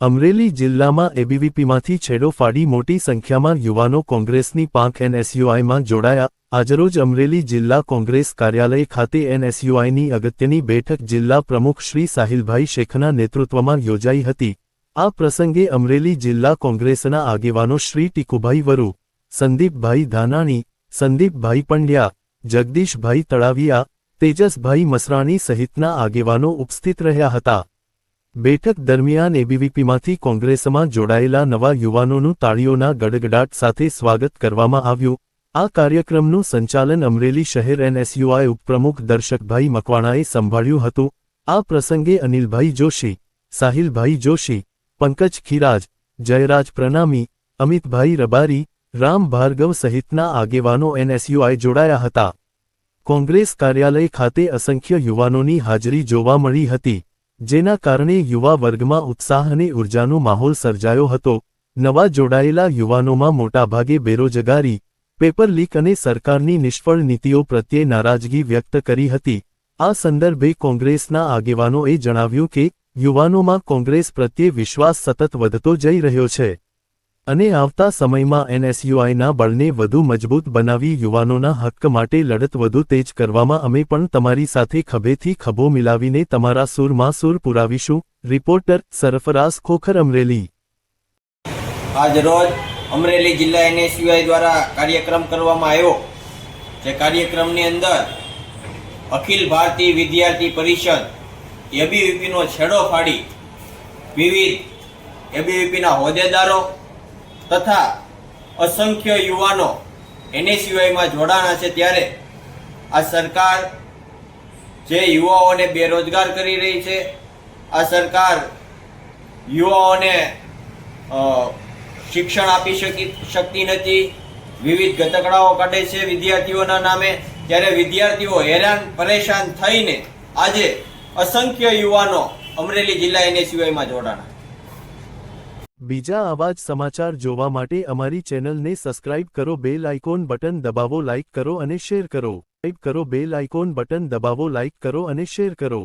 અમરેલી જિલ્લામાં એબીવીપીમાંથી છેડો ફાડી મોટી સંખ્યામાં યુવાનો કોંગ્રેસની પાંખ એનએસયુઆઈમાં જોડાયા। આજરોજ અમરેલી જિલ્લા કોંગ્રેસ કાર્યાલય ખાતે એનએસયુઆઈની અગત્યની બેઠક જિલ્લા પ્રમુખ શ્રી સાહિલભાઈ શેખના નેતૃત્વમાં યોજાઈ હતી। આ પ્રસંગે અમરેલી જિલ્લા કોંગ્રેસના આગેવાનો શ્રી ટીકુભાઈ વરુ, સંદીપભાઈ ધાનાણી, સંદીપભાઈ પંડ્યા, જગદીશભાઈ તળાવિયા, તેજસભાઈ મસરાણી સહિતના આગેવાનો ઉપસ્થિત રહ્યા હતા। બેઠક દરમિયાન એબીવીપીમાંથી કોંગ્રેસમાં જોડાયેલા નવા યુવાનોનું તાળીઓના ગડગડાટ સાથે સ્વાગત કરવામાં આવ્યું। આ કાર્યક્રમનું સંચાલન અમરેલી શહેર એનએસયુઆઈ ઉપપ્રમુખ દર્શકભાઈ મકવાણાએ સંભાળ્યું હતું। આ પ્રસંગે અનિલભાઈ જોશી, સાહિલભાઈ જોશી, પંકજ ખીરાજ, જયરાજ પ્રનામી, અમિતભાઈ રબારી, રામ ભાર્ગવ સહિતના આગેવાનો એનએસયુઆઈ જોડાયા હતા। કોંગ્રેસ કાર્યાલય ખાતે અસંખ્ય યુવાનોની હાજરી જોવા મળી હતી, જેના કારણે યુવા વર્ગમાં ઉત્સાહ અને ઉર્જાનો માહોલ સર્જાયો હતો। નવા જોડાયેલા યુવાનોમાં મોટાભાગે બેરોજગારી, પેપર લીક અને સરકારની નિષ્ફળ નીતિઓ પ્રત્યે નારાજગી વ્યક્ત કરી હતી। આ સંદર્ભે કોંગ્રેસના આગેવાનોએ જણાવ્યું કે યુવાનોમાં કોંગ્રેસ પ્રત્યે વિશ્વાસ સતત વધતો જઈ રહ્યો છે અને આવતા સમયમાં એનએસયુઆઈના બળને વધુ મજબૂત બનાવી યુવાનોના હક્ક માટે લડત વધુ તેજ કરવામાં અમે પણ તમારી સાથે ખભેથી ખભો મિલાવીને તમારા સૂરમાં સૂર પુરાવીશું। રિપોર્ટર સરફરાઝ ખોખર, અમરેલી। આજ રોજ અમરેલી જિલ્લા એનએસયુઆઈ દ્વારા કાર્યક્રમ કરવામાં આવ્યો, જે કાર્યક્રમની અંદર અખિલ ભારતીય વિદ્યાર્થી પરિષદ એબીવીપીનો છેડો ફાડી વિવિધ એબીવીપીના હોદ્દેદારો તથા અસંખ્ય યુવાનો એનએસયુઆઈમાં જોડાણા છે। ત્યારે આ સરકાર જે યુવાઓને બેરોજગાર કરી રહી છે, આ સરકાર યુવાઓને શિક્ષણ આપી શકતી નથી, વિવિધ ગતકડાઓ કાઢે છે વિદ્યાર્થીઓના નામે। ત્યારે વિદ્યાર્થીઓ હેરાન પરેશાન થઈને આજે અસંખ્ય યુવાનો અમરેલી જિલ્લા એનએસયુઆઈમાં જોડાણા। બીજા આવા જ સમાચાર જોવા માટે અમારી ચેનલને સબસ્ક્રાઇબ કરો, બેલ આઇકોન બટન દબાવો, લાઇક કરો અને શેર કરો। બેલ આઇકોન બટન દબાવો, લાઇક કરો અને શેર કરો।